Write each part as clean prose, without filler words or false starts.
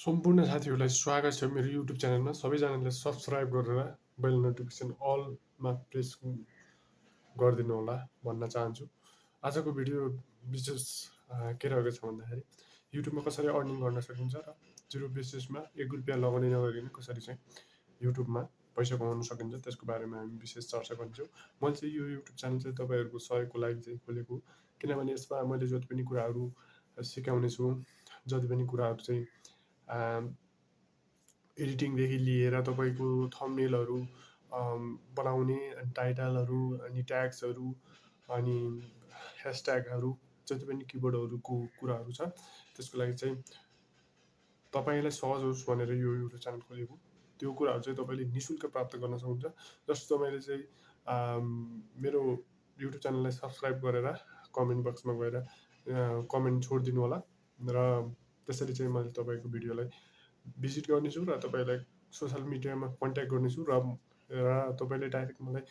सम्पूर्ण साथीहरूलाई स्वागत छ मेरो युट्युब च्यानलमा। सबैजनाले सब्सक्राइब गरेर बेल नोटिफिकेसन अलमा प्रेस गरिदिनु होला भन्न चाहन्छु। आजको भिडियो विशेष के रहेको छ भन्दाखेरि युट्युबमा कसरी अर्निङ गर्न सकिन्छ र जिरो बेसिसमा 1 रुपियाँ लगाउने नगरिकन कसरी चाहिँ युट्युबमा पैसा कमाउन सकिन्छ त्यसको बारेमा हामी विशेष चर्चा गर्छौँ। मैले चाहिँ यो युट्युब च्यानल चाहिँ तपाईँहरूको सहयोगको लागि चाहिँ खोलेको, किनभने यसमा मैले जति पनि कुराहरू सिकाउने छु, जति पनि कुराहरू चाहिँ एडिटिङदेखि लिएर तपाईँको थम्बनेलहरू बनाउने, टाइटलहरू, अनि ट्याग्सहरू, अनि ह्यासट्यागहरू, जति पनि किवर्डहरूको कुराहरू छ त्यसको लागि चाहिँ तपाईँलाई सहज होस् भनेर यो युट्युब च्यानल खोलेको। त्यो कुराहरू चाहिँ तपाईँले निःशुल्क प्राप्त गर्न सक्नुहुन्छ। जस्तो तपाईँले चाहिँ मेरो युट्युब च्यानललाई सब्सक्राइब गरेर कमेन्ट बक्समा गएर कमेन्ट छोडिदिनु होला र त्यसरी चाहिँ मैले तपाईँको भिडियोलाई भिजिट गर्नेछु र तपाईँलाई सोसियल मिडियामा कन्ट्याक्ट गर्नेछु र तपाईँले डाइरेक्ट मलाई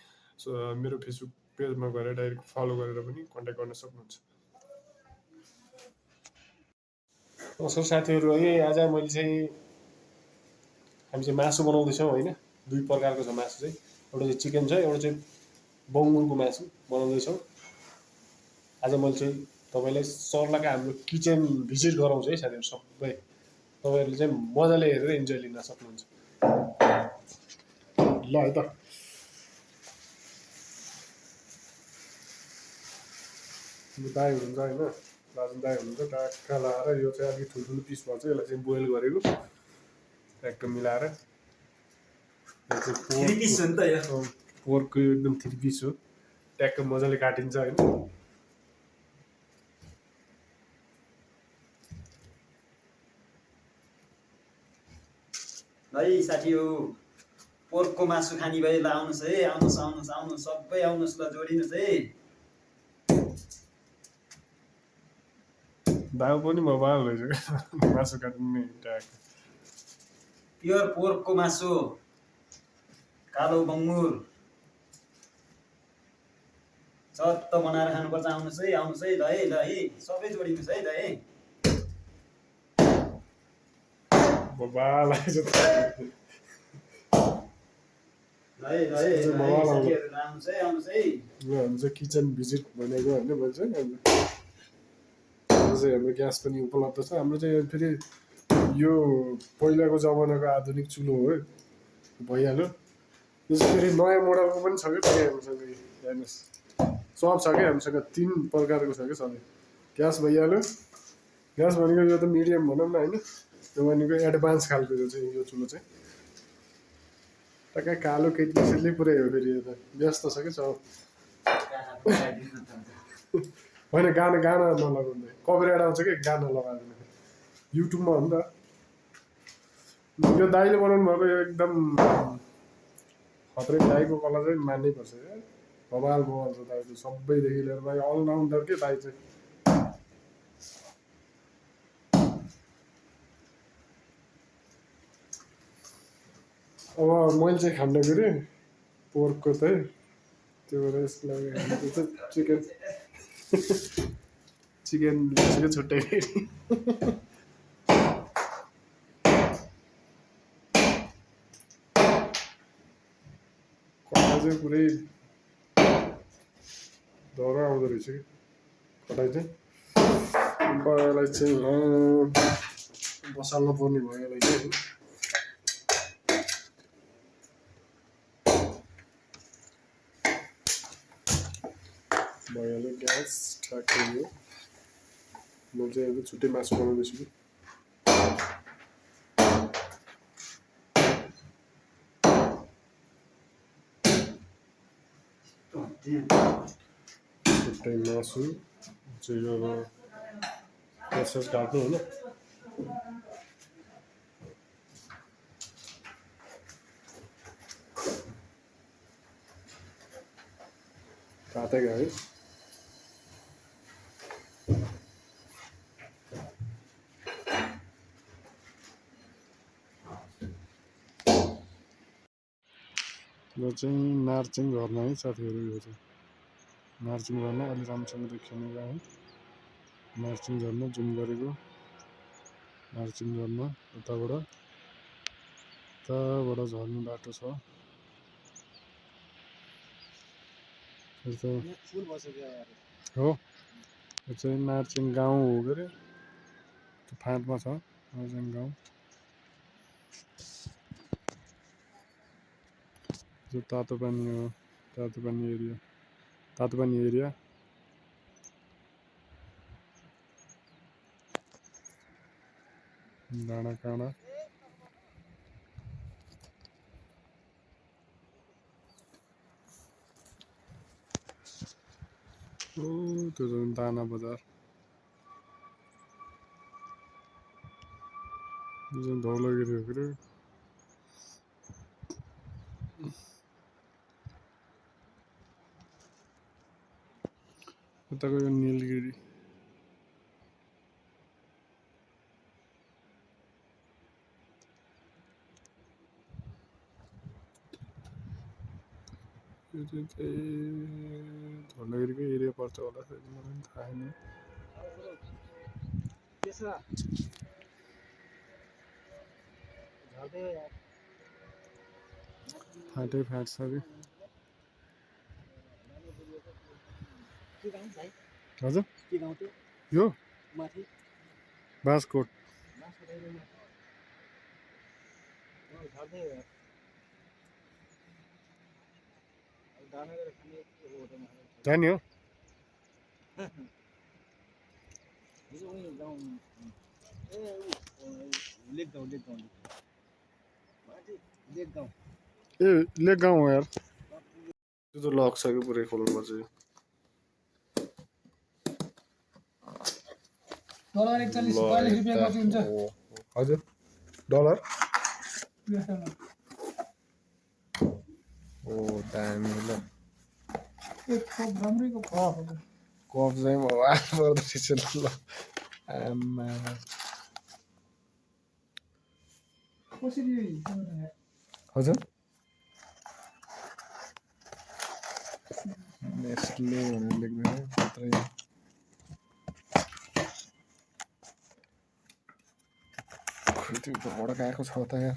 मेरो फेसबुक पेजमा गएर डाइरेक्ट फलो गरेर पनि कन्ट्याक्ट गर्न सक्नुहुन्छ। नमस्कार साथीहरू, है आज मैले चाहिँ हामी चाहिँ मासु बनाउँदैछौँ होइन। दुई प्रकारको छ मासु चाहिँ, एउटा चाहिँ चिकन छ, एउटा चाहिँ बङ्गुरको मासु बनाउँदैछौँ। आज मैले चाहिँ तपाईँलाई सर्लाका हाम्रो किचन भिजिट गराउँछु है साथीहरू। सबै तपाईँहरूले चाहिँ मजाले हेरेर इन्जोय लिन सक्नुहुन्छ। ल है त, दाई हुनुहुन्छ होइन, दाजु दाई हुनुहुन्छ, टाक्का लाएर यो चाहिँ अलिक ठुल्ठुलो पिस भन्छ, यसलाई चाहिँ बोइल गरेको एकदम मिलाएर। पोर्कको एकदम 3 पिस हो, ट्याक्क मजाले काटिन्छ होइन। है साथी हो, पोर्कको मासु खाने भए ल आउनुहोस् है, आउनुहोस् सबै आउनुहोस्, ल जोडिनुहोस् है। दाउ पनि मोबाइल रहेछ मासु काट्ने ट्याक्क। प्योर पोर्कको मासु, कालो बङ्गुर चट्ट बनाएर खानुपर्छ। आउनुहोस् है ल है सबै जोडिनुहोस् है ल है। मोबाइल आएछ ल है आउनुहोस् है। यो हाम्रो चाहिँ किचन भिजिट भनेको होइन। मैले चाहिँ हाम्रो ग्यास पनि उपलब्ध छ। हाम्रो चाहिँ फेरि यो पहिलाको जमानाको आधुनिक चुलो हो, भइहाल्यो। यो चाहिँ फेरि नयाँ मोडलको पनि छ कि फेरि हामीसँग हेर्नुहोस्, सब छ कि हामीसँग 3 प्रकारको छ कि सबै। ग्यास भइहाल्यो, ग्यास भनेको यो त मिडियम भनौँ न होइन, त्यो भनेको एडभान्स खालको यो चाहिँ यो चुलो चाहिँ टक्कै कालो केटीले पुरै हो। फेरि यो त व्यस्त छ कि सब होइन। गाना नलगाउँदै कपिराइट आउँछ कि गाना लगाउँदैन युट्युबमा हो नि त। यो दाइले बनाउनु भएको यो एकदम खत्रै दाइको कलर चाहिँ मान्नै पर्छ क्या। बबाल छ दाइ चाहिँ, सबैदेखि लिएर दाइ अलराउन्डर के दाइ चाहिँ। अब मैले चाहिँ खान्न फेरि पोर्कको चाहिँ, त्यो भएर यसको लागि चिकन लिएको छुट्टै फेरि। कटाइ चाहिँ पुरै डर आउँदो रहेछ कि कटाइ चाहिँ। यसलाई चाहिँ बसाल्नु पर्ने भयो यसलाई चाहिँ। भइहाल्यो ग्यास ठ्याक्कै हो। म चाहिँ अब छुट्टै मासु बनाउँदैछु कि छुट्टै मासु चाहिँ अब प्रोसेस काट्नु होइन। काटेको है यो चाहिँ नार्चिङ गर्न है साथीहरू। यो चाहिँ नार्चिङ गर्न अलि राम्रोसँग देखिने है, नार्चिङ गर्न जुम गरेको। मार्चिङ गर्न उताबाट झर्ने बाटो छ। यो चाहिँ हो, यो चाहिँ मार्चिङ गाउँ हो के अरे, त्यो फाँटमा छ मार्चिङ गाउँ। यो तातोपानी हो, तातोपानी एरिया। डाँडाकाँडा ओ त्यो चाहिँ दाना बजार। यो चाहिँ धौलागिरी हो के अरे। उताको यो निलगिरी। यो चाहिँ धौलागिरीकै एरिया पर्छ होला सायद, मलाई पनि थाहा छैन। फाँटै फाँट छ कि हजुर। यो बाँसकोट। जाने हो ए लेक गाउँ हो यार। त्यो त लक छ कि पुरै खोल्नुपर्छ। हजुर डलर ओ दामी ल। कप चाहिँ पर्दो रहेछ ल आमा। हजुर नेस्ले भनेर लेख्दैन मात्रै। त्यो भडक आएको छ त यहाँ।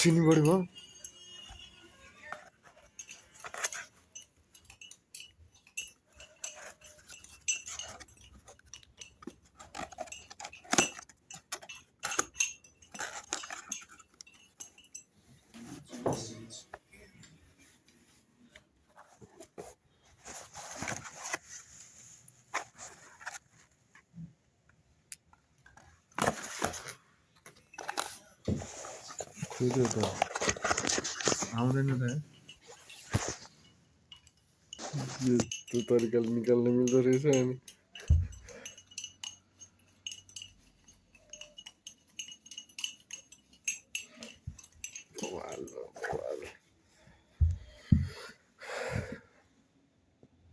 चिनी बढी भयो। त्यो त आउँदैन त त्यो तरिकाले निकाल्न मिल्दो रहेछ। अनि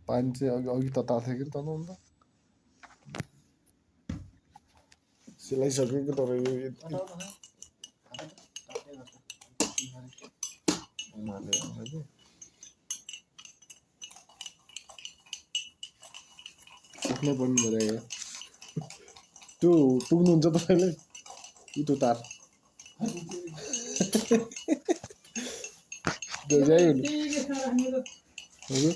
पानी चाहिँ अघि तताएको थियो कि तताउनु त सिलाइसकेको। तर यो सक्नै पर्ने भएर त्यो पुग्नुहुन्छ तपाईँले त्यो तार त्यो चाहिँ हजुर